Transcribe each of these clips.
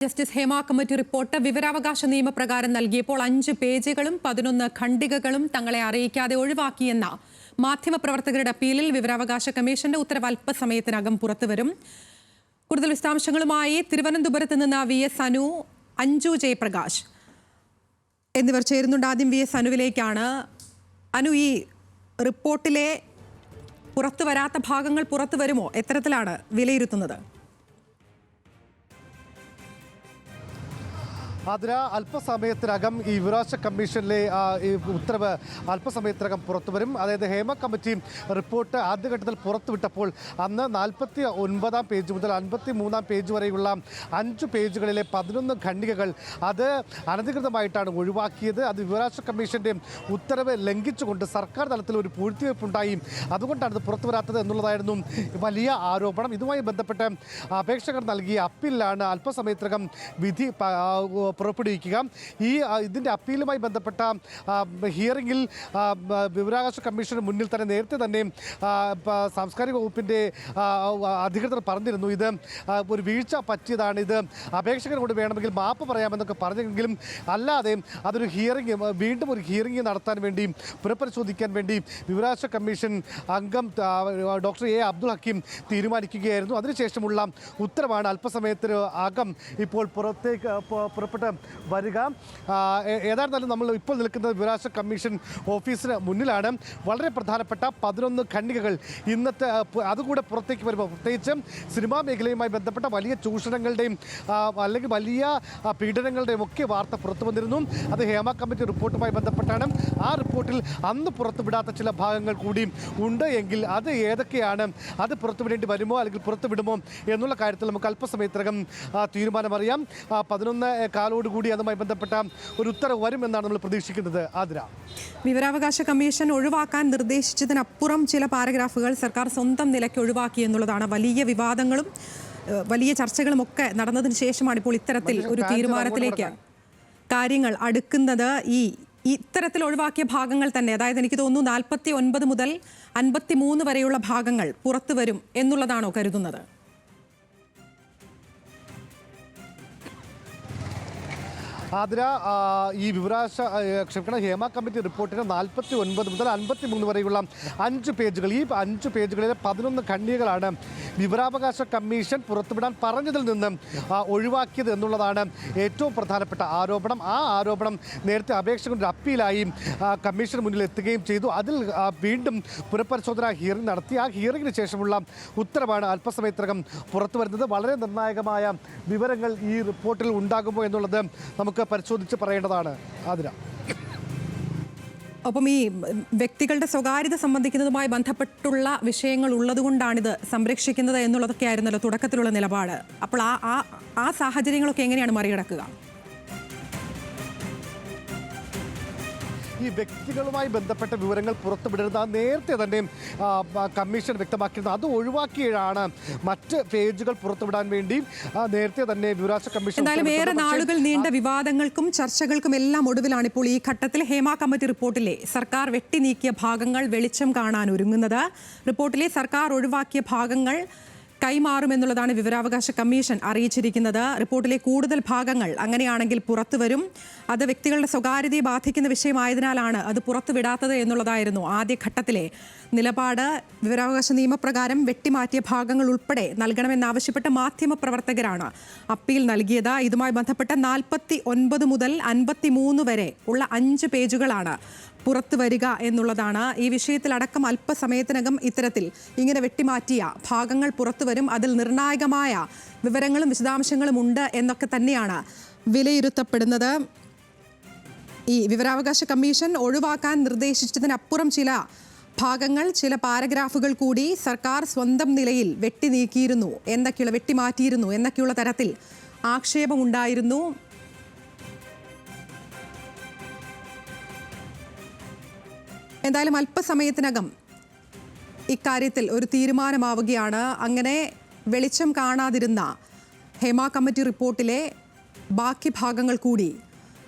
Justice Hema committee report വിവരാവകാശ നിയമപ്രകാരം നൽകിയപ്പോൾ 5 പേജുകളും 11 ഖണ്ഡികകളും തങ്ങളെ അറിയിക്കാതെ ഒഴിവാക്കിയെന്ന മാധ്യമപ്രവർത്തകരുടെ അപ്പീലിൽ വിവരാവകാശ കമ്മീഷന്റെ ഉത്തരവ് അല്പസമയത്തിനകം പുറത്തുവരും. കൂടുതൽ വിശദാംശങ്ങളുമായി തിരുവനന്തപുരത്ത് നിന്ന് VS അനു, അഞ്ജു ജയപ്രകാശ് എന്നിവർ ചേരുന്നുണ്ട്. ആദ്യം VS അനുവിലേക്കാണ്. അനു, ഈ റിപ്പോർട്ടിലെ പുറത്തു വരാത്ത ഭാഗങ്ങൾ പുറത്തു വരുമോ? എത്തരത്തിലാണ് വിലയിരുത്തുന്നത്? അതിന് അല്പസമയത്തിനകം ഈ വിവരാവകാശ കമ്മീഷനിലെ ഉത്തരവ് അല്പസമയത്തിനകം പുറത്തുവരും. അതായത് ഹേമ കമ്മിറ്റി റിപ്പോർട്ട് ആദ്യഘട്ടത്തിൽ പുറത്തുവിട്ടപ്പോൾ അന്ന് 49-ാം പേജ് മുതൽ 53-ാം പേജ് വരെയുള്ള 5 പേജുകളിലെ 11 ഖണ്ഡികകൾ അത് അനധികൃതമായിട്ടാണ് ഒഴിവാക്കിയത്. അത് വിവരാവകാശ കമ്മീഷന്റെ ഉത്തരവ് ലംഘിച്ചുകൊണ്ട് സർക്കാർ തലത്തിൽ ഒരു പൂഴ്ത്തിവയ്പ്പുണ്ടായി, അതുകൊണ്ടാണ് ഇത് പുറത്തു വരാത്തത് എന്നുള്ളതായിരുന്നു വലിയ ആരോപണം. ഇതുമായി ബന്ധപ്പെട്ട് അപേക്ഷകർ നൽകിയ അപ്പീലിലാണ് അല്പസമയത്തിനകം വിധി പുറപ്പെടുവിക്കുക. ഇതിൻ്റെ അപ്പീലുമായി ബന്ധപ്പെട്ട ഹിയറിംഗിൽ വിവരാവകാശ കമ്മീഷന് മുന്നിൽ തന്നെ നേരത്തെ തന്നെ സാംസ്കാരിക വകുപ്പിൻ്റെ അധികൃതർ പറഞ്ഞിരുന്നു ഇത് ഒരു വീഴ്ച പറ്റിയതാണ്, ഇത് അപേക്ഷകരോട് വേണമെങ്കിൽ മാപ്പ് പറയാമെന്നൊക്കെ പറഞ്ഞെങ്കിലും അല്ലാതെ അതൊരു വീണ്ടും ഒരു ഹിയറിംഗ് നടത്താൻ വേണ്ടി പുനഃപരിശോധിക്കാൻ വേണ്ടി വിവരാവകാശ കമ്മീഷൻ അംഗം ഡോക്ടർ A. അബ്ദുൽ ഹക്കീം തീരുമാനിക്കുകയായിരുന്നു. അതിനുശേഷമുള്ള ഉത്തരവാണ് അല്പസമയത്തിന് അകം ഇപ്പോൾ പുറപ്പെട്ട് വരിക. ഏതായിരുന്നാലും നമ്മൾ ഇപ്പോൾ നിൽക്കുന്നത് വിവരാവകാശ കമ്മീഷൻ ഓഫീസിന് മുന്നിലാണ്. വളരെ പ്രധാനപ്പെട്ട 11 ഖണ്ഡികകൾ ഇന്നത്തെ അതുകൂടെ പുറത്തേക്ക് വരുമ്പോൾ, പ്രത്യേകിച്ച് സിനിമാ മേഖലയുമായി ബന്ധപ്പെട്ട വലിയ ചൂഷണങ്ങളുടെയും അല്ലെങ്കിൽ വലിയ പീഡനങ്ങളുടെയും ഒക്കെ വാർത്ത പുറത്തു വന്നിരുന്നു. അത് ഹേമ കമ്മിറ്റി റിപ്പോർട്ടുമായി ബന്ധപ്പെട്ടാണ്. ആ റിപ്പോർട്ടിൽ അന്ന് പുറത്തുവിടാത്ത ചില ഭാഗങ്ങൾ കൂടി ഉണ്ട് എങ്കിൽ അത് ഏതൊക്കെയാണ്, അത് പുറത്തുവിടേണ്ടി വരുമോ അല്ലെങ്കിൽ പുറത്തുവിടുമോ എന്നുള്ള കാര്യത്തിൽ നമുക്ക് അല്പസമയത്തിനകം തീരുമാനമറിയാം. 11 കാലോടുകൂടി അതുമായി ബന്ധപ്പെട്ട ഒരു ഉത്തരവ് വരുമെന്നാണ് നമ്മൾ പ്രതീക്ഷിക്കുന്നത്. ആതിര, വിവരാവകാശ കമ്മീഷൻ ഒഴിവാക്കാൻ നിർദ്ദേശിച്ചതിനപ്പുറം ചില പാരഗ്രാഫുകൾ സർക്കാർ സ്വന്തം നിലയ്ക്ക് ഒഴിവാക്കി എന്നുള്ളതാണ്. വലിയ വിവാദങ്ങളും വലിയ ചർച്ചകളും ഒക്കെ നടന്നതിന് ശേഷമാണ് ഇപ്പോൾ ഇത്തരത്തിൽ ഒരു തീരുമാനത്തിലേക്ക് കാര്യങ്ങൾ അടുക്കുന്നത്. ഇത്തരത്തിൽ ഒഴിവാക്കിയ ഭാഗങ്ങൾ തന്നെ, അതായത് എനിക്ക് തോന്നുന്നു 49 മുതൽ 53 വരെയുള്ള ഭാഗങ്ങൾ പുറത്തു വരും എന്നുള്ളതാണോ കരുതുന്നത്? ആതിര, ഈ ഹേമ കമ്മിറ്റി റിപ്പോർട്ടിന് 49 മുതൽ 53 വരെയുള്ള 5 പേജുകൾ, ഈ 5 പേജുകളിലെ 11 ഖണ്ഡികകളാണ് വിവരാവകാശ കമ്മീഷൻ പുറത്തുവിടാൻ പറഞ്ഞതിൽ നിന്ന് ഒഴിവാക്കിയത് എന്നുള്ളതാണ് ഏറ്റവും പ്രധാനപ്പെട്ട ആരോപണം. ആ ആരോപണം നേരത്തെ അപേക്ഷകരുടെ അപ്പീലായി കമ്മീഷന് മുന്നിൽ എത്തുകയും ചെയ്തു. അതിൽ വീണ്ടും പുനഃപരിശോധന ഹിയറിംഗ് നടത്തി. ആ ഹിയറിംഗിന് ശേഷമുള്ള ഉത്തരവാണ് അല്പസമയത്തിനകം പുറത്തു വരുന്നത്. വളരെ നിർണായകമായ വിവരങ്ങൾ ഈ റിപ്പോർട്ടിൽ ഉണ്ടാകുമോ എന്നുള്ളത് നമുക്ക് പരിശോധിച്ച് പറയേണ്ടതാണ്. ആതിര, ഒപ്പം ഈ വ്യക്തികളുടെ സ്വകാര്യത സംബന്ധിക്കുന്നതുമായി ബന്ധപ്പെട്ടുള്ള വിഷയങ്ങൾ ഉള്ളതുകൊണ്ടാണിത് സംരക്ഷിക്കുന്നത് എന്നുള്ളതൊക്കെ ആയിരുന്നല്ലോ തുടക്കത്തിലുള്ള നിലപാട്. അപ്പോൾ ആ സാഹചര്യങ്ങളൊക്കെ എങ്ങനെയാണ് മറികടക്കുക? ഈ വ്യക്തികളുമായി ബന്ധപ്പെട്ട വിവരങ്ങൾ പുറത്തുവിടരുത്, നേരത്തെ തന്നെ കമ്മീഷൻ വ്യക്തമാക്കിയിരുന്നു. അത് ഒഴിവാക്കിയാണ് മറ്റ് പേജുകൾ പുറത്തുവിടാൻ വേണ്ടി നേരത്തെ തന്നെ വിവരാവകാശ കമ്മീഷൻ. എന്തായാലും ഏറെ നാളുകൾ നീണ്ട വിവാദങ്ങൾക്കും ചർച്ചകൾക്കും എല്ലാം ഒടുവിലാണ് ഇപ്പോൾ ഈ ഘട്ടത്തിൽ ഹേമ കമ്മിറ്റി റിപ്പോർട്ടിലെ സർക്കാർ വെട്ടിനീക്കിയ ഭാഗങ്ങൾ വെളിച്ചം കാണാൻ ഒരുങ്ങുന്നത്. റിപ്പോർട്ടിലെ സർക്കാർ ഒഴിവാക്കിയ ഭാഗങ്ങൾ കൈമാറുമെന്നുള്ളതാണ് വിവരാവകാശ കമ്മീഷൻ അറിയിച്ചിരിക്കുന്നത്. റിപ്പോർട്ടിലെ കൂടുതൽ ഭാഗങ്ങൾ അങ്ങനെയാണെങ്കിൽ പുറത്തുവരും. അത് വ്യക്തികളുടെ സ്വകാര്യതയെ ബാധിക്കുന്ന വിഷയമായതിനാലാണ് അത് പുറത്തുവിടാത്തത് എന്നുള്ളതായിരുന്നു ആദ്യഘട്ടത്തിലെ നിലപാട്. വിവരാവകാശ നിയമപ്രകാരം വെട്ടിമാറ്റിയ ഭാഗങ്ങൾ ഉൾപ്പെടെ നൽകണമെന്നാവശ്യപ്പെട്ട് മാധ്യമപ്രവർത്തകരാണ് അപ്പീൽ നൽകിയത്. ഇതുമായി ബന്ധപ്പെട്ട് 49 മുതൽ 53 വരെ ഉള്ള 5 പേജുകളാണ് പുറത്തു വരിക എന്നുള്ളതാണ്. ഈ വിഷയത്തിലടക്കം അല്പസമയത്തിനകം ഇത്തരത്തിൽ ഇങ്ങനെ വെട്ടിമാറ്റിയ ഭാഗങ്ങൾ പുറത്തു വരും. അതിൽ നിർണായകമായ വിവരങ്ങളും വിശദാംശങ്ങളും ഉണ്ട് എന്നൊക്കെ തന്നെയാണ് വിലയിരുത്തപ്പെടുന്നത്. ഈ വിവരാവകാശ കമ്മീഷൻ ഒഴിവാക്കാൻ നിർദ്ദേശിച്ചതിനപ്പുറം ചില ഭാഗങ്ങൾ, ചില പാരഗ്രാഫുകൾ കൂടി സർക്കാർ സ്വന്തം നിലയിൽ വെട്ടിമാറ്റിയിരുന്നു എന്നൊക്കെയുള്ള തരത്തിൽ ആക്ഷേപമുണ്ടായിരുന്നു. എന്തായാലും അല്പസമയത്തിനകം ഇക്കാര്യത്തിൽ ഒരു തീരുമാനമാവുകയാണ്. അങ്ങനെ വെളിച്ചം കാണാതിരുന്ന ഹേമ കമ്മിറ്റി റിപ്പോർട്ടിലെ ബാക്കി ഭാഗങ്ങൾ കൂടി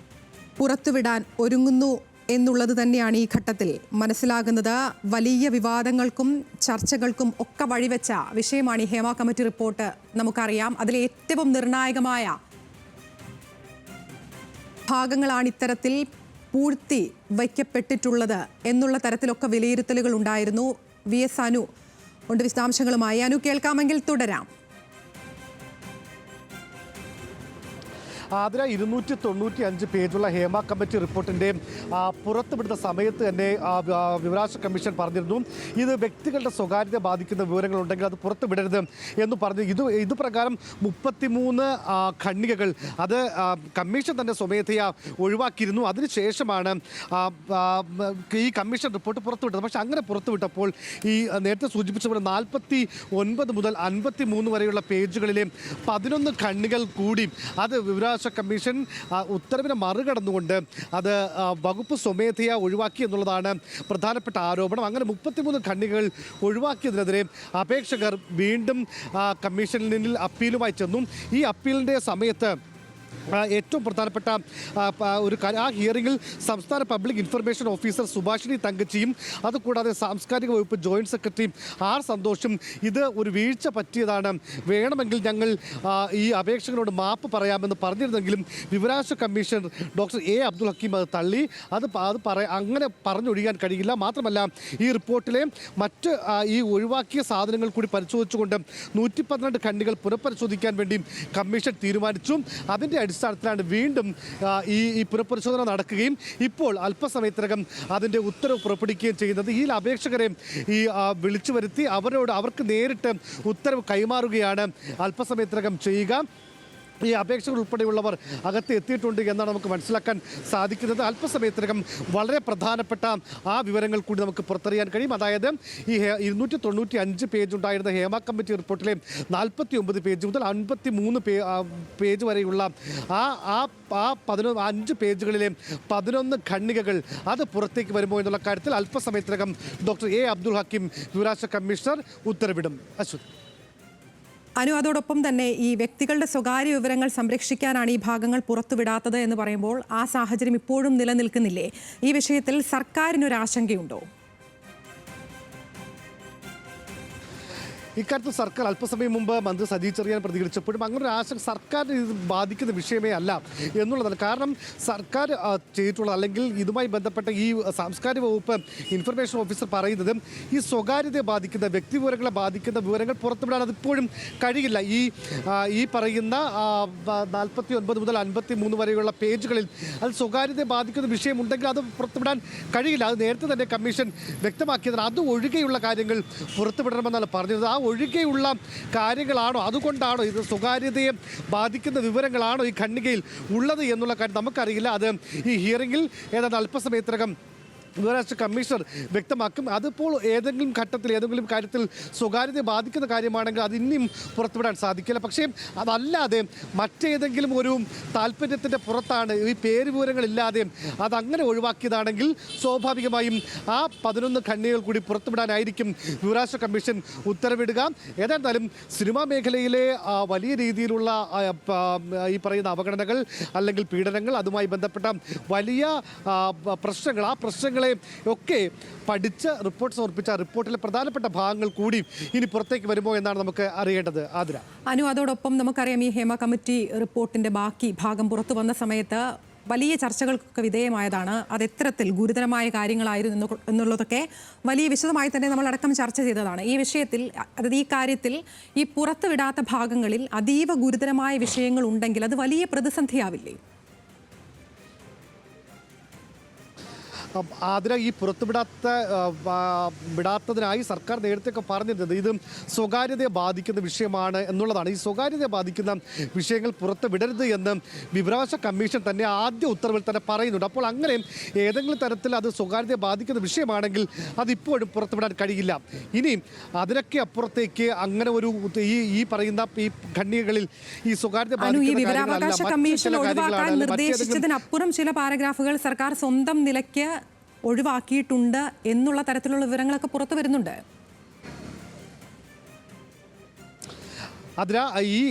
പുറത്തുവിടാൻ ഒരുങ്ങുന്നു എന്നുള്ളത് തന്നെയാണ് ഈ ഘട്ടത്തിൽ മനസ്സിലാകുന്നത്. വലിയ വിവാദങ്ങൾക്കും ചർച്ചകൾക്കും ഒക്കെ വഴിവെച്ച വിഷയമാണ് ഈ ഹേമ കമ്മിറ്റി റിപ്പോർട്ട്. നമുക്കറിയാം അതിലെ ഏറ്റവും നിർണായകമായ ഭാഗങ്ങളാണ് ഇത്തരത്തിൽ പൂഴ്ത്തി വയ്ക്കപ്പെട്ടിട്ടുള്ളത് എന്നുള്ള തരത്തിലൊക്കെ വിലയിരുത്തലുകൾ ഉണ്ടായിരുന്നു. VS അനു ഉണ്ട് വിശദാംശങ്ങളുമായി. അനു, കേൾക്കാമെങ്കിൽ തുടരാം. അതിന് 295 പേജുള്ള ഹേമ കമ്മിറ്റി റിപ്പോർട്ടിൻ്റെ പുറത്തുവിടുന്ന സമയത്ത് തന്നെ വിവരാവകാശ കമ്മീഷൻ പറഞ്ഞിരുന്നു ഇത് വ്യക്തികളുടെ സ്വകാര്യത ബാധിക്കുന്ന വിവരങ്ങളുണ്ടെങ്കിൽ അത് പുറത്തുവിടരുത് എന്ന് പറഞ്ഞു. ഇത് പ്രകാരം 33 ഖണ്ഡികകൾ അത് കമ്മീഷൻ തന്നെ സ്വമേധയാ ഒഴിവാക്കിയിരുന്നു. അതിനുശേഷമാണ് ഈ കമ്മീഷൻ റിപ്പോർട്ട് പുറത്തുവിട്ടത്. പക്ഷേ അങ്ങനെ പുറത്തുവിട്ടപ്പോൾ ഈ നേരത്തെ സൂചിപ്പിച്ച പോലെ 49 മുതൽ 53 വരെയുള്ള പേജുകളിലെ 11 ഖണ്ഡികൾ കൂടി അത് വിവരാവകാശ കമ്മീഷൻ ഉത്തരവിനെ മറികടന്നുകൊണ്ട് അത് വകുപ്പ് സ്വമേധയാ ഒഴിവാക്കി എന്നുള്ളതാണ് പ്രധാനപ്പെട്ട ആരോപണം. അങ്ങനെ 33 ഖണ്ഡികകൾ ഒഴിവാക്കിയതിനെതിരെ അപേക്ഷകർ വീണ്ടും കമ്മീഷനിൽ അപ്പീലുമായി ചെന്നു. ഈ അപ്പീലിൻ്റെ സമയത്ത് ഏറ്റവും പ്രധാനപ്പെട്ട ഒരു ആ ഹിയറിംഗിൽ സംസ്ഥാന പബ്ലിക് ഇൻഫർമേഷൻ ഓഫീസർ സുഭാഷിണി തങ്കച്ചിയും അതുകൂടാതെ സാംസ്കാരിക വകുപ്പ് ജോയിന്റ് സെക്രട്ടറി R സന്തോഷും ഇത് ഒരു വീഴ്ച പറ്റിയതാണ്, വേണമെങ്കിൽ ഞങ്ങൾ ഈ അപേക്ഷകരോട് മാപ്പ് പറയാമെന്ന് പറഞ്ഞിരുന്നെങ്കിലും വിവരാവകാശ commissioner doctor A Abdul Hakeem അത് തള്ളി. അങ്ങനെ പറഞ്ഞൊഴിയാൻ കഴിയില്ല. മാത്രമല്ല ഈ റിപ്പോർട്ടിലെ മറ്റ് ഈ ഒഴിവാക്കിയ സാധനങ്ങൾ കൂടി പരിശോധിച്ചുകൊണ്ട് 112 ഖണ്ഡികൾ പുനഃപരിശോധിക്കാൻ വേണ്ടി കമ്മീഷൻ തീരുമാനിച്ചു. അതിൻ്റെ അടിസ്ഥാനത്തിലാണ് വീണ്ടും ഈ പുനഃപരിശോധന നടക്കുകയും ഇപ്പോൾ അല്പസമയത്തിനകം അതിൻ്റെ ഉത്തരവ് പുറപ്പെടുവിക്കുകയും ചെയ്യുന്നത്. ഈ അപേക്ഷകരെ വിളിച്ചു വരുത്തി അവർക്ക് നേരിട്ട് ഉത്തരവ് കൈമാറുകയാണ് അല്പസമയത്തിനകം ചെയ്യുക. ഈ അപേക്ഷകൾ ഉൾപ്പെടെയുള്ളവർ അകത്ത് എത്തിയിട്ടുണ്ട് എന്നാണ് നമുക്ക് മനസ്സിലാക്കാൻ സാധിക്കുന്നത്. അല്പസമയത്തിനകം വളരെ പ്രധാനപ്പെട്ട ആ വിവരങ്ങൾ കൂടി നമുക്ക് പുറത്തറിയാൻ കഴിയും. അതായത് ഈ 295 പേജ് ഉണ്ടായിരുന്ന ഹേമ കമ്മിറ്റി റിപ്പോർട്ടിലെ 49 പേജ് മുതൽ 53 പേജ് വരെയുള്ള ആ 5 പേജുകളിലെ 11 ഖണ്ഡികകൾ അത് പുറത്തേക്ക് വരുമോ എന്നുള്ള കാര്യത്തിൽ അല്പസമയത്തിനകം ഡോക്ടർ A അബ്ദുൽ ഹക്കീം വിവരാവകാശ കമ്മീഷണർ ഉത്തരവിടും. അശ്വതി. അനു, അതോടൊപ്പം തന്നെ ഈ വ്യക്തികളുടെ സ്വകാര്യ വിവരങ്ങൾ സംരക്ഷിക്കാനാണ് ഈ ഭാഗങ്ങൾ പുറത്തുവിടാത്തത് എന്ന് പറയുമ്പോൾ ആ സാഹചര്യം ഇപ്പോഴും നിലനിൽക്കുന്നില്ലേ? ഈ വിഷയത്തിൽ സർക്കാരിനൊരു ആശങ്കയുണ്ടോ? ഇക്കാര്യത്തിൽ സർക്കാർ അല്പസമയം മുമ്പ് മന്ത്രി സജി ചെറിയാൻ പ്രതികരിച്ചപ്പോഴും അങ്ങനെ ഒരു ആശങ്ക സർക്കാരിന് ഇത് ബാധിക്കുന്ന വിഷയമേ അല്ല എന്നുള്ളതാണ്. കാരണം സർക്കാർ ചെയ്തിട്ടുള്ള അല്ലെങ്കിൽ ഇതുമായി ബന്ധപ്പെട്ട ഈ സാംസ്കാരിക വകുപ്പ് ഇൻഫർമേഷൻ ഓഫീസർ പറയുന്നത് ഈ സ്വകാര്യതയെ ബാധിക്കുന്ന വ്യക്തിവിവരങ്ങളെ ബാധിക്കുന്ന വിവരങ്ങൾ പുറത്തുവിടാൻ അതിപ്പോഴും കഴിയില്ല. ഈ പറയുന്ന 49 മുതൽ 53 വരെയുള്ള പേജുകളിൽ അത് സ്വകാര്യതയെ ബാധിക്കുന്ന വിഷയമുണ്ടെങ്കിൽ അത് പുറത്തുവിടാൻ കഴിയില്ല. അത് നേരത്തെ തന്നെ കമ്മീഷൻ വ്യക്തമാക്കിയതാണ്. അത് ഒഴികെയുള്ള കാര്യങ്ങൾ പുറത്തുവിടണമെന്നാണ് പറഞ്ഞത്. ആ ഒഴികെയുള്ള കാര്യങ്ങളാണോ, അതുകൊണ്ടാണോ ഇത് സ്വകാര്യതയെ ബാധിക്കുന്ന വിവരങ്ങളാണോ ഈ ഖണ്ഡികയിൽ ഉള്ളത് എന്നുള്ള കാര്യം നമുക്കറിയില്ല. അത് ഈ ഹിയറിംഗിൽ ഏതാണ്ട് അല്പസമയത്തിനകം വിവരാവകാശ കമ്മീഷണർ വ്യക്തമാക്കും. അതിപ്പോൾ ഏതെങ്കിലും ഘട്ടത്തിൽ ഏതെങ്കിലും കാര്യത്തിൽ സ്വകാര്യതയെ ബാധിക്കുന്ന കാര്യമാണെങ്കിൽ അത് ഇനിയും പുറത്തുവിടാൻ സാധിക്കില്ല. പക്ഷേ അതല്ലാതെ മറ്റേതെങ്കിലും ഒരു താല്പര്യത്തിൻ്റെ പുറത്താണ് ഈ പേര് വിവരങ്ങളില്ലാതെ അതങ്ങനെ ഒഴിവാക്കിയതാണെങ്കിൽ സ്വാഭാവികമായും ആ 11 ഖണ്ഡികകൾ കൂടി പുറത്തുവിടാനായിരിക്കും വിവരാവകാശ കമ്മീഷൻ ഉത്തരവിടുക. ഏതായാലും സിനിമാ മേഖലയിലെ വലിയ രീതിയിലുള്ള ഈ പറയുന്ന അവഗണനകൾ അല്ലെങ്കിൽ പീഡനങ്ങൾ, അതുമായി ബന്ധപ്പെട്ട വലിയ പ്രശ്നങ്ങൾ, ആ പ്രശ്നങ്ങൾ ഒക്കെ പഠിച്ച് റിപ്പോർട്ട് സമർപ്പിച്ച റിപ്പോർട്ടിലെ പ്രധാനപ്പെട്ട ഭാഗങ്ങൾ കൂടി ഇനി പുറത്തേക്ക് വരുമോ എന്നാണ് നമുക്ക് അറിയേണ്ടത്. ആതിര. അനു, അതോടൊപ്പം നമുക്കറിയാം ഈ ഹേമ കമ്മിറ്റി റിപ്പോർട്ടിന്റെ ബാക്കി ഭാഗം പുറത്തു വന്ന സമയത്ത് വലിയ ചർച്ചകൾക്കൊക്കെ വിധേയമായതാണ്. അത് എത്തരത്തിൽ ഗുരുതരമായ കാര്യങ്ങളായിരുന്നു എന്നുള്ളതൊക്കെ വലിയ വിശദമായി തന്നെ നമ്മളടക്കം ചർച്ച ചെയ്തതാണ്. ഈ വിഷയത്തിൽ, അതായത് ഈ കാര്യത്തിൽ ഈ പുറത്തുവിടാത്ത ഭാഗങ്ങളിൽ അതീവ ഗുരുതരമായ വിഷയങ്ങൾ ഉണ്ടെങ്കിൽ അത് വലിയ പ്രതിസന്ധിയാവില്ലേ? അതിന് ഈ വിടാത്തതിനായി സർക്കാർ നേരത്തെയൊക്കെ പറഞ്ഞിരുന്നത് ഇത് സ്വകാര്യതയെ ബാധിക്കുന്ന വിഷയമാണ് എന്നുള്ളതാണ്. ഈ സ്വകാര്യതയെ ബാധിക്കുന്ന വിഷയങ്ങൾ പുറത്ത് വിടരുത് എന്ന് വിവരാവകാശ കമ്മീഷൻ തന്നെ ആദ്യ ഉത്തരവിൽ തന്നെ പറയുന്നുണ്ട്. അപ്പോൾ അങ്ങനെ ഏതെങ്കിലും തരത്തിൽ അത് സ്വകാര്യതയെ ബാധിക്കുന്ന വിഷയമാണെങ്കിൽ അതിപ്പോഴും പുറത്തുവിടാൻ കഴിയില്ല. ഇനി അതിനൊക്കെ അപ്പുറത്തേക്ക് അങ്ങനെ ഒരു ഈ പറയുന്ന ഈ ഖണ്ഡികകളിൽ ഈ സ്വകാര്യത വിവരാവകാശ കമ്മീഷൻ ഒഴിവാക്കാൻ നിർദ്ദേശിച്ചതിനപ്പുറം ചില പാരഗ്രാഫുകൾ സർക്കാർ സ്വന്തം നിലയ്ക്ക് ഒഴിവാക്കിയിട്ടുണ്ട് എന്നുള്ള തരത്തിലുള്ള വിവരങ്ങളൊക്കെ പുറത്തു വരുന്നുണ്ട്.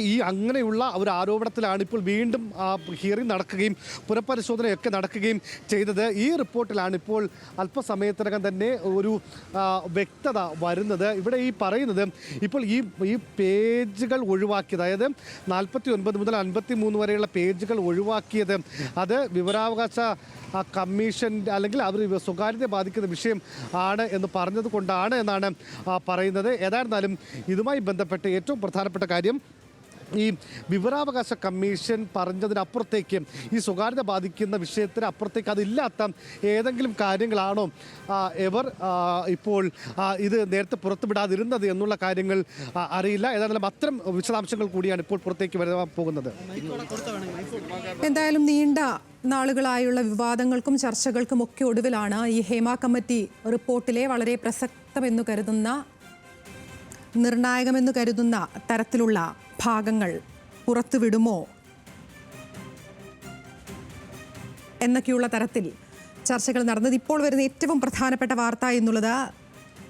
ഈ അങ്ങനെയുള്ള ഒരു ആരോപണത്തിലാണ് ഇപ്പോൾ വീണ്ടും ഹിയറിംഗ് നടക്കുകയും പുനഃപരിശോധനയൊക്കെ നടക്കുകയും ചെയ്തത്. ഈ റിപ്പോർട്ടിലാണ് ഇപ്പോൾ അല്പസമയത്തിനകം തന്നെ ഒരു വ്യക്തത വരുന്നത്. ഇവിടെ ഈ പറയുന്നത് ഇപ്പോൾ ഈ പേജുകൾ ഒഴിവാക്കിയത്, അതായത് 49 മുതൽ 53 വരെയുള്ള പേജുകൾ ഒഴിവാക്കിയത് അത് വിവരാവകാശ കമ്മീഷൻ അല്ലെങ്കിൽ അവർ സ്വകാര്യതയെ ബാധിക്കുന്ന വിഷയം ആണ് എന്ന് പറഞ്ഞത് കൊണ്ടാണ് എന്നാണ് പറയുന്നത്. ഏതായിരുന്നാലും ഇതുമായി ബന്ധപ്പെട്ട് ഏറ്റവും പ്രധാനപ്പെട്ട കാര്യം, ഈ വിവരാവകാശ കമ്മീഷൻ പറഞ്ഞതിനപ്പുറത്തേക്ക് ഈ സ്വകാര്യത ബാധിക്കുന്ന വിഷയത്തിന് അപ്പുറത്തേക്ക് അതില്ലാത്ത ഏതെങ്കിലും കാര്യങ്ങളാണോ ഇവർ ഇപ്പോൾ ഇത് നേരത്തെ പുറത്തുവിടാതിരുന്നത് എന്നുള്ള കാര്യങ്ങൾ അറിയില്ല. ഏതായാലും അത്തരം വിശദാംശങ്ങൾ കൂടിയാണ് ഇപ്പോൾ പുറത്തേക്ക് വരാൻ പോകുന്നത്. എന്തായാലും നീണ്ട നാളുകളായുള്ള വിവാദങ്ങൾക്കും ചർച്ചകൾക്കും ഒക്കെ ഒടുവിലാണ് ഈ ഹേമ കമ്മിറ്റി റിപ്പോർട്ടിലെ വളരെ പ്രസക്തമെന്നു കരുതുന്ന, നിർണായകമെന്നു കരുതുന്ന തരത്തിലുള്ള ഭാഗങ്ങൾ പുറത്തുവിടുമോ എന്നൊക്കെയുള്ള തരത്തിൽ ചർച്ചകൾ നടന്നത്. ഇപ്പോൾ വരുന്ന ഏറ്റവും പ്രധാനപ്പെട്ട വാർത്ത എന്നുള്ളത്,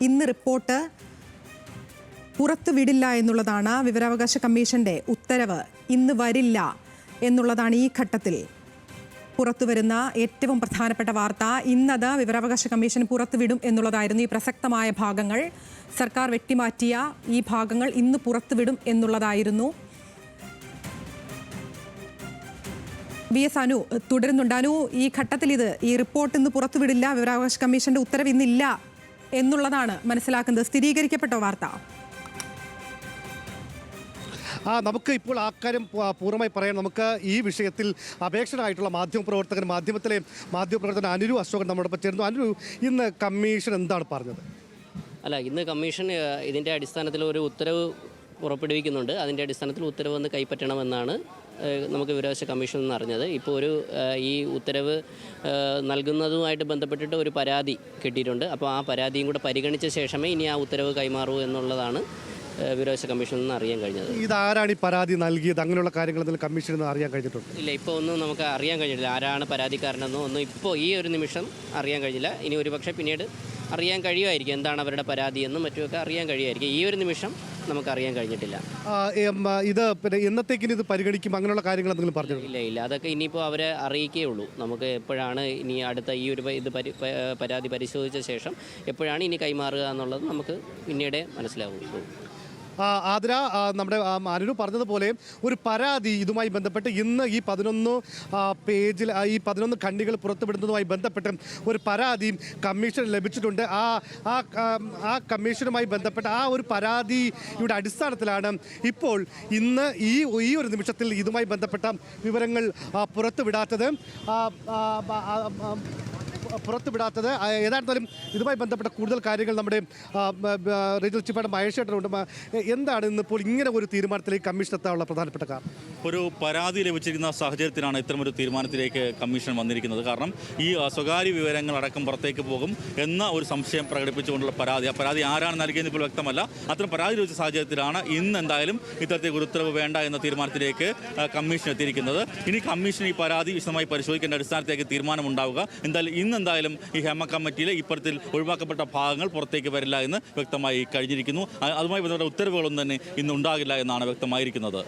ഇന്ന് റിപ്പോർട്ട് പുറത്തുവിടില്ല എന്നുള്ളതാണ്. വിവരാവകാശ കമ്മീഷന്റെ ഉത്തരവ് ഇന്ന് വരില്ല എന്നുള്ളതാണ് ഈ ഘട്ടത്തിൽ പുറത്തുവരുന്ന ഏറ്റവും പ്രധാനപ്പെട്ട വാർത്ത. ഇന്നത് വിവരാവകാശ കമ്മീഷൻ പുറത്തുവിടും എന്നുള്ളതായിരുന്നു. ഈ പ്രസക്തമായ ഭാഗങ്ങൾ, സർക്കാർ വെട്ടിമാറ്റിയ ഈ ഭാഗങ്ങൾ ഇന്ന് പുറത്തുവിടും എന്നുള്ളതായിരുന്നു. VS അനു തുടരുന്നുണ്ട്. അനു, ഈ ഘട്ടത്തിൽ ഈ റിപ്പോർട്ട് ഇന്ന് പുറത്തുവിടില്ല, വിവരാവകാശ കമ്മീഷന്റെ ഉത്തരവ് ഇന്നില്ല എന്നുള്ളതാണ് മനസ്സിലാക്കുന്നത്. സ്ഥിരീകരിക്കപ്പെട്ടോ വാർത്ത? നമുക്ക് ഇപ്പോൾ ആ കാര്യം പൂർണ്ണമായി പറയാൻ നമുക്ക് ഈ വിഷയത്തിൽ അപേക്ഷകനായിട്ടുള്ള മാധ്യമപ്രവർത്തകൻ അനുരു അശോകൻ നമ്മോടൊപ്പം ചേർന്നു. അനുരു, ഇന്ന് കമ്മീഷൻ എന്താണ് പറഞ്ഞത്? ഇന്ന് കമ്മീഷൻ ഇതിൻ്റെ അടിസ്ഥാനത്തിൽ ഒരു ഉത്തരവ് പുറപ്പെടുവിക്കുന്നുണ്ട്. അതിൻ്റെ അടിസ്ഥാനത്തിൽ ഉത്തരവ് ഒന്ന് കൈപ്പറ്റണമെന്നാണ് നമുക്ക് വിവരാവകാശ കമ്മീഷൻ നിന്ന് അറിഞ്ഞത്. ഇപ്പോൾ ഈ ഉത്തരവ് നൽകുന്നതുമായിട്ട് ബന്ധപ്പെട്ടിട്ട് ഒരു പരാതി കിട്ടിയിട്ടുണ്ട്. അപ്പോൾ ആ പരാതിയും കൂടെ പരിഗണിച്ച ശേഷമേ ഇനി ആ ഉത്തരവ് കൈമാറൂ എന്നുള്ളതാണ് വിവരാവകാശ കമ്മീഷനിൽ നിന്ന് അറിയാൻ കഴിഞ്ഞത്. ഇതാരാണ് ഈ പരാതി നൽകിയത്, അങ്ങനെയുള്ള കാര്യങ്ങൾ കമ്മീഷനിൽ നിന്ന് അറിയാൻ കഴിഞ്ഞിട്ടുണ്ട്? ഇല്ല, ഇപ്പോൾ ഒന്നും നമുക്ക് അറിയാൻ കഴിഞ്ഞിട്ടില്ല. ആരാണ് പരാതിക്കാരനെന്നോ ഒന്നും ഇപ്പോൾ ഈ ഒരു നിമിഷം അറിയാൻ കഴിഞ്ഞില്ല. ഇനി ഒരുപക്ഷെ പിന്നീട് അറിയാൻ കഴിയുമായിരിക്കും, എന്താണ് അവരുടെ പരാതിയെന്നും മറ്റുമൊക്കെ അറിയാൻ കഴിയുമായിരിക്കും. ഈ ഒരു നിമിഷം നമുക്ക് അറിയാൻ കഴിഞ്ഞിട്ടില്ല. ഇത് പിന്നെ എന്നത്തേക്കിന് ഇത് പരിഗണിക്കും, അങ്ങനെയുള്ള കാര്യങ്ങൾ എന്തെങ്കിലും പറഞ്ഞു? ഇല്ല, അതൊക്കെ ഇനിയിപ്പോൾ അവരെ അറിയിക്കേ ഉള്ളൂ. നമുക്ക് എപ്പോഴാണ് ഇനി അടുത്ത ഈ ഒരു പരാതി പരിശോധിച്ച ശേഷം എപ്പോഴാണ് ഇനി കൈമാറുക എന്നുള്ളത് നമുക്ക് പിന്നീട് മനസ്സിലാവുള്ളൂ. ആതിര, നമ്മുടെ അനു പറഞ്ഞതുപോലെ ഒരു പരാതി ഇതുമായി ബന്ധപ്പെട്ട് ഇന്ന് ഈ 11 പേജിൽ ഈ 11 ഖണ്ഡികൾ പുറത്തുവിടുന്നതുമായി ബന്ധപ്പെട്ട് ഒരു പരാതിയും കമ്മീഷൻ ലഭിച്ചിട്ടുണ്ട്. ആ കമ്മീഷനുമായി ബന്ധപ്പെട്ട ആ ഒരു പരാതിയുടെ അടിസ്ഥാനത്തിലാണ് ഇപ്പോൾ ഇന്ന് ഈ ഒരു നിമിഷത്തിൽ ഇതുമായി ബന്ധപ്പെട്ട വിവരങ്ങൾ പുറത്തുവിടാത്തത്. ഏതായിരുന്നാലും ഇതുമായി ബന്ധപ്പെട്ട കൂടുതൽ കാര്യങ്ങൾ നമ്മുടെ റീജിയണൽ ചീഫായിട്ട് മഹേഷ് ചേട്ടനുണ്ട്. എന്താണ് ഇന്നിപ്പോൾ ഇങ്ങനെ ഒരു തീരുമാനത്തിലേക്ക് കമ്മീഷൻ എത്താനുള്ള പ്രധാനപ്പെട്ട കാരണം? ഒരു പരാതി ലഭിച്ചിരിക്കുന്ന സാഹചര്യത്തിലാണ് ഇത്തരമൊരു തീരുമാനത്തിലേക്ക് കമ്മീഷൻ വന്നിരിക്കുന്നത്. കാരണം ഈ സ്വകാര്യ വിവരങ്ങളടക്കം പുറത്തേക്ക് പോകും എന്ന ഒരു സംശയം പ്രകടിപ്പിച്ചുകൊണ്ടുള്ള പരാതി, ആ പരാതി ആരാണ് നൽകിയെന്ന് ഇപ്പോൾ വ്യക്തമല്ല. അത്തരം പരാതി ലഭിച്ച സാഹചര്യത്തിലാണ് ഇന്ന് എന്തായാലും ഇത്തരത്തിൽ ഒരു ഉത്തരവ് വേണ്ട എന്ന തീരുമാനത്തിലേക്ക് കമ്മീഷൻ എത്തിയിരിക്കുന്നത്. ഇനി കമ്മീഷൻ ഈ പരാതി വിശദമായി പരിശോധിക്കേണ്ട അടിസ്ഥാനത്തിലേക്ക് തീരുമാനമുണ്ടാവുക. എന്തായാലും ഈ ഹേമ കമ്മിറ്റിയിലെ ഇപ്പുറത്തിൽ ഒഴിവാക്കപ്പെട്ട ഭാഗങ്ങൾ പുറത്തേക്ക് വരില്ല എന്ന് വ്യക്തമായി കഴിഞ്ഞിരിക്കുന്നു. അതുമായി ബന്ധപ്പെട്ട ഉത്തരവുകളൊന്നും തന്നെ ഇന്ന് ഉണ്ടാകില്ല എന്നാണ് വ്യക്തമായിരിക്കുന്നത്.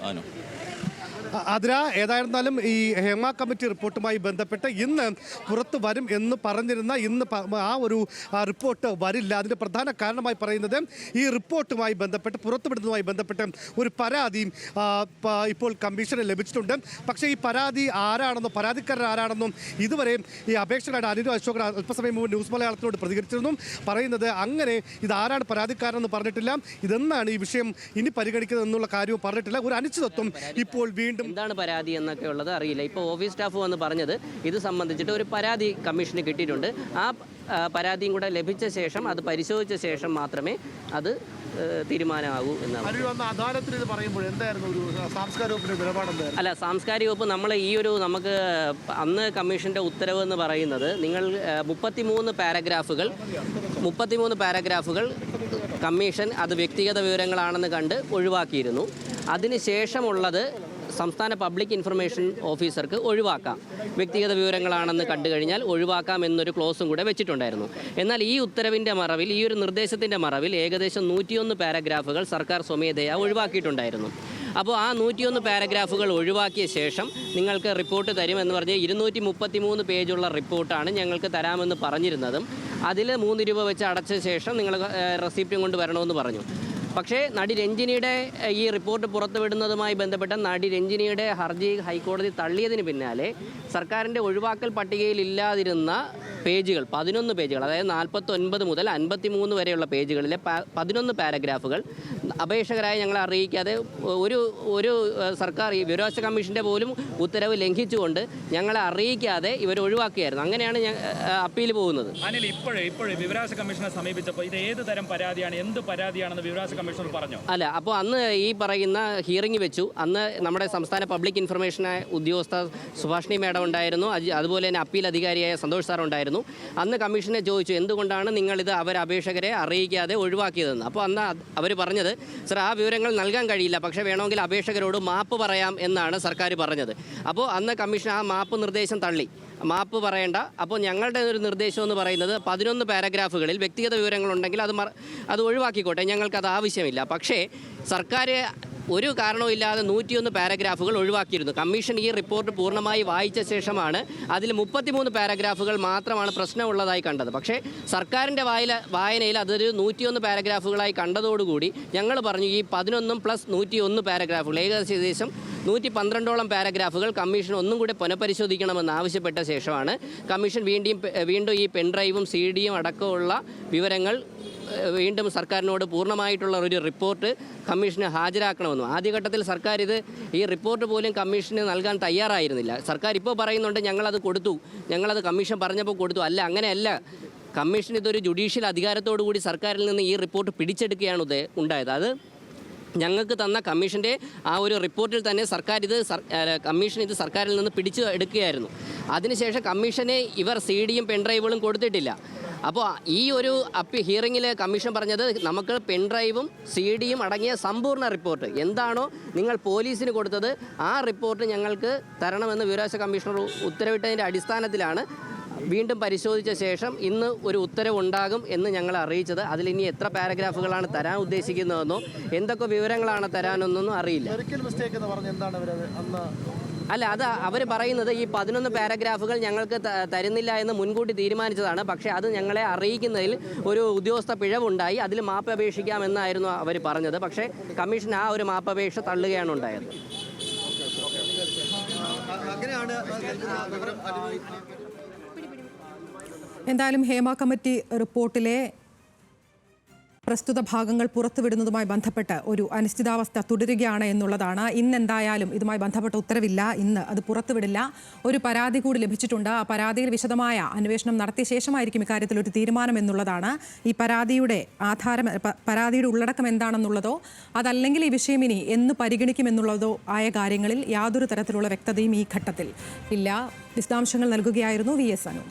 അതിന് ഏതായിരുന്നാലും ഈ ഹേമ കമ്മിറ്റി റിപ്പോർട്ടുമായി ബന്ധപ്പെട്ട് ഇന്ന് പുറത്തു വരും എന്ന് പറഞ്ഞിരുന്ന ഇന്ന് ആ ഒരു റിപ്പോർട്ട് വരില്ല. അതിൻ്റെ പ്രധാന കാരണമായി പറയുന്നത് ഈ റിപ്പോർട്ടുമായി ബന്ധപ്പെട്ട് പുറത്തുവിടുന്നതുമായി ബന്ധപ്പെട്ട് ഒരു പരാതിയും ഇപ്പോൾ കമ്മീഷന് ലഭിച്ചിട്ടുണ്ട്. പക്ഷേ ഈ പരാതി ആരാണെന്നോ പരാതിക്കാരൻ ആരാണെന്നും ഇതുവരെ ഈ അപേക്ഷകരുടെ അനുരു അശോകൻ അല്പസമയം മുമ്പ് ന്യൂസ് മലയാളത്തിനോട് പ്രതികരിച്ചിരുന്നു. പറയുന്നത് അങ്ങനെ ഇതാരാണ് പരാതിക്കാരെന്ന് പറഞ്ഞിട്ടില്ല, ഇതെന്നാണ് ഈ വിഷയം ഇനി പരിഗണിക്കുന്നത് എന്നുള്ള കാര്യവും പറഞ്ഞിട്ടില്ല. ഒരു അനിശ്ചിതത്വം ഇപ്പോൾ വീണ്ടും എന്താണ് പരാതി എന്നൊക്കെ ഉള്ളത് അറിയില്ല. ഇപ്പോൾ ഓഫീസ് സ്റ്റാഫ് വന്ന് പറഞ്ഞത് ഇത് സംബന്ധിച്ചിട്ട് ഒരു പരാതി കമ്മീഷന് കിട്ടിയിട്ടുണ്ട്. ആ പരാതിയും കൂടെ ലഭിച്ച ശേഷം അത് പരിശോധിച്ച ശേഷം മാത്രമേ അത് തീരുമാനമാകൂ എന്നാണ്. അല്ല, സാംസ്കാരിക വകുപ്പ് നമുക്ക് അന്ന് കമ്മീഷൻ്റെ ഉത്തരവ് എന്ന് പറയുന്നത് നിങ്ങൾ 33 പാരഗ്രാഫുകൾ കമ്മീഷൻ അത് വ്യക്തിഗത വിവരങ്ങളാണെന്ന് കണ്ട് ഒഴിവാക്കിയിരുന്നു. അതിനുശേഷമുള്ളത് സംസ്ഥാന പബ്ലിക് ഇൻഫർമേഷൻ ഓഫീസർക്ക് ഒഴിവാക്കാം, വ്യക്തിഗത വിവരങ്ങളാണെന്ന് കണ്ടു കഴിഞ്ഞാൽ ഒഴിവാക്കാം എന്നൊരു ക്ലോസും കൂടെ വെച്ചിട്ടുണ്ടായിരുന്നു. എന്നാൽ ഈ ഉത്തരവിൻ്റെ മറവിൽ, ഈ ഒരു നിർദ്ദേശത്തിൻ്റെ മറവിൽ ഏകദേശം 101 പാരഗ്രാഫുകൾ സർക്കാർ സ്വമേധയാ ഒഴിവാക്കിയിട്ടുണ്ടായിരുന്നു. അപ്പോൾ ആ 101 പാരഗ്രാഫുകൾ ഒഴിവാക്കിയ ശേഷം നിങ്ങൾക്ക് റിപ്പോർട്ട് തരുമെന്ന് പറഞ്ഞ് 233 പേജുള്ള റിപ്പോർട്ടാണ് ഞങ്ങൾക്ക് തരാമെന്ന് പറഞ്ഞിരുന്നതും അതിൽ 3 രൂപ വെച്ച് അടച്ച ശേഷം നിങ്ങൾ റെസിപ്റ്റും കൊണ്ട് വരണമെന്ന് പറഞ്ഞു. പക്ഷേ നടി രഞ്ജിനിയുടെ ഈ റിപ്പോർട്ട് പുറത്തുവിടുന്നതുമായി ബന്ധപ്പെട്ട നടി രഞ്ജിനിയുടെ ഹർജി ഹൈക്കോടതി തള്ളിയതിന് പിന്നാലെ സർക്കാരിൻ്റെ ഒഴിവാക്കൽ പട്ടികയിൽ ഇല്ലാതിരുന്ന പേജുകൾ 11 പേജുകൾ, അതായത് 49 മുതൽ 53 വരെയുള്ള പേജുകളിലെ 11 പാരഗ്രാഫുകൾ അപേക്ഷകരായി ഞങ്ങളെ അറിയിക്കാതെ ഒരു സർക്കാർ ഈ വിവരാവകാശ കമ്മീഷൻ്റെ പോലും ഉത്തരവ് ലംഘിച്ചുകൊണ്ട് ഞങ്ങളെ അറിയിക്കാതെ ഇവർ ഒഴിവാക്കിയായിരുന്നു. അങ്ങനെയാണ് അപ്പീൽ പോകുന്നത്. അനിൽ, ഇപ്പോഴേ വിവരാവകാശ കമ്മീഷനെ സമീപിച്ചപ്പോൾ ഇത് ഏത് തരം പരാതിയാണ്, എന്ത് പരാതിയാണെന്ന് വിവരാവകാശ കമ്മീഷണർ പറഞ്ഞു? അല്ല, അപ്പോൾ അന്ന് ഈ പറയുന്ന ഹിയറിംഗ് വെച്ചു. അന്ന് നമ്മുടെ സംസ്ഥാന പബ്ലിക് ഇൻഫർമേഷൻ ഉദ്യോഗസ്ഥ സുഭാഷിണി മേഡം ഉണ്ടായിരുന്നു, അതുപോലെ തന്നെ അപ്പീൽ അധികാരിയായ സന്തോഷ് സാർ ഉണ്ടായിരുന്നു. അന്ന് കമ്മീഷനെ ചോദിച്ചു എന്തുകൊണ്ടാണ് നിങ്ങളിത് അപേക്ഷകരെ അറിയിക്കാതെ ഒഴിവാക്കിയതെന്ന്. അപ്പോൾ അന്ന് അവർ പറഞ്ഞത്, സർ ആ വിവരങ്ങൾ നൽകാൻ കഴിയില്ല, പക്ഷേ വേണമെങ്കിൽ അപേക്ഷകരോട് മാപ്പ് പറയാം എന്നാണ് സർക്കാർ പറഞ്ഞത്. അപ്പോൾ അന്ന് കമ്മീഷൻ ആ മാപ്പ് നിർദ്ദേശം തള്ളി. മാപ്പ് പറയേണ്ട, അപ്പോൾ ഞങ്ങളുടെ ഒരു നിർദ്ദേശം എന്ന് പറയുന്നത് 11 പാരഗ്രാഫുകളിൽ വ്യക്തിഗത വിവരങ്ങളുണ്ടെങ്കിൽ അത് ഒഴിവാക്കിക്കോട്ടെ, ഞങ്ങൾക്കത് ആവശ്യമില്ല. പക്ഷേ സർക്കാർ ഒരു കാരണവുമില്ലാതെ 101 പാരഗ്രാഫുകൾ ഒഴിവാക്കിയിരുന്നു. കമ്മീഷൻ ഈ റിപ്പോർട്ട് പൂർണ്ണമായി വായിച്ച ശേഷമാണ് അതിൽ 33 പാരഗ്രാഫുകൾ മാത്രമാണ് പ്രശ്നമുള്ളതായി കണ്ടത്. പക്ഷേ സർക്കാരിൻ്റെ വായനയിൽ അതൊരു 101 പാരഗ്രാഫുകളായി കണ്ടതോടുകൂടി ഞങ്ങൾ പറഞ്ഞു ഈ 11 പ്ലസ് 101 പാരഗ്രാഫുകൾ ഏകദേശം 112ഓളം പാരഗ്രാഫുകൾ കമ്മീഷൻ ഒന്നും കൂടെ പുനഃപരിശോധിക്കണമെന്ന് ആവശ്യപ്പെട്ട ശേഷമാണ് കമ്മീഷൻ വീണ്ടും ഈ പെൻഡ്രൈവും CD അടക്കമുള്ള വിവരങ്ങൾ വീണ്ടും സർക്കാരിനോട് പൂർണ്ണമായിട്ടുള്ള ഒരു റിപ്പോർട്ട് കമ്മീഷന് ഹാജരാക്കണമെന്നും. ആദ്യഘട്ടത്തിൽ സർക്കാർ ഈ റിപ്പോർട്ട് പോലും കമ്മീഷന് നൽകാൻ തയ്യാറായിരുന്നില്ല. സർക്കാർ ഇപ്പോൾ പറയുന്നുണ്ട് ഞങ്ങളത് കൊടുത്തു, ഞങ്ങളത് കമ്മീഷൻ പറഞ്ഞപ്പോൾ കൊടുത്തു. അല്ല, അങ്ങനെയല്ല. കമ്മീഷൻ ഇതൊരു ജുഡീഷ്യൽ അധികാരത്തോടു കൂടി സർക്കാരിൽ നിന്ന് ഈ റിപ്പോർട്ട് പിടിച്ചെടുക്കുകയാണ് ഉണ്ടായത്. അത് ഞങ്ങൾക്ക് തന്ന കമ്മീഷൻ്റെ ആ ഒരു റിപ്പോർട്ടിൽ തന്നെ കമ്മീഷൻ ഇത് സർക്കാരിൽ നിന്ന് പിടിച്ചു എടുക്കുകയായിരുന്നു. അതിനുശേഷം കമ്മീഷനെ ഇവർ CD പെൻഡ്രൈവുകളും കൊടുത്തിട്ടില്ല. അപ്പോൾ ഈ ഒരു ഹിയറിങ്ങിൽ കമ്മീഷൻ പറഞ്ഞത് നമുക്ക് പെൻഡ്രൈവും CD അടങ്ങിയ സമ്പൂർണ്ണ റിപ്പോർട്ട് എന്താണോ നിങ്ങൾ പോലീസിന് കൊടുത്തത് ആ റിപ്പോർട്ട് ഞങ്ങൾക്ക് തരണമെന്ന് വിവരാവകാശ കമ്മീഷണർ ഉത്തരവിട്ടതിൻ്റെ അടിസ്ഥാനത്തിലാണ് വീണ്ടും പരിശോധിച്ച ശേഷം ഇന്ന് ഒരു ഉത്തരവുണ്ടാകും എന്ന് ഞങ്ങൾ അറിയിച്ചത്. അതിലിനി എത്ര പാരഗ്രാഫുകളാണ് തരാൻ ഉദ്ദേശിക്കുന്നതെന്നോ എന്തൊക്കെ വിവരങ്ങളാണ് തരാനെന്നൊന്നും അറിയില്ല. അല്ല, അത് അവർ പറയുന്നത് ഈ 11 പാരഗ്രാഫുകൾ ഞങ്ങൾക്ക് തരുന്നില്ല എന്ന് മുൻകൂട്ടി തീരുമാനിച്ചതാണ്. പക്ഷേ അത് ഞങ്ങളെ അറിയിക്കുന്നതിൽ ഒരു ഉദ്യോഗസ്ഥ പിഴവുണ്ടായി, അതിൽ മാപ്പ് അപേക്ഷിക്കാമെന്നായിരുന്നു അവർ പറഞ്ഞത്. പക്ഷേ കമ്മീഷൻ ആ ഒരു മാപ്പപേക്ഷ തള്ളുകയാണ് ഉണ്ടായത്. എന്തായാലും ഹേമ കമ്മിറ്റി റിപ്പോർട്ടിലെ പ്രസ്തുത ഭാഗങ്ങൾ പുറത്തുവിടുന്നതുമായി ബന്ധപ്പെട്ട് ഒരു അനിശ്ചിതാവസ്ഥ തുടരുകയാണ് എന്നുള്ളതാണ്. ഇന്നെന്തായാലും ഇതുമായി ബന്ധപ്പെട്ട ഉത്തരവില്ല, ഇന്ന് അത് പുറത്തുവിടില്ല. ഒരു പരാതി കൂടി ലഭിച്ചിട്ടുണ്ട്. ആ പരാതിയിൽ വിശദമായ അന്വേഷണം നടത്തിയ ശേഷമായിരിക്കും ഇക്കാര്യത്തിൽ ഒരു തീരുമാനം എന്നുള്ളതാണ്. ഈ പരാതിയുടെ ഉള്ളടക്കം എന്താണെന്നുള്ളതോ അതല്ലെങ്കിൽ ഈ വിഷയം ഇനി എന്ന് പരിഗണിക്കുമെന്നുള്ളതോ ആയ കാര്യങ്ങളിൽ യാതൊരു തരത്തിലുള്ള വ്യക്തതയും ഈ ഘട്ടത്തിൽ ഇല്ല. വിശദാംശങ്ങൾ നൽകുകയായിരുന്നു VS അനു.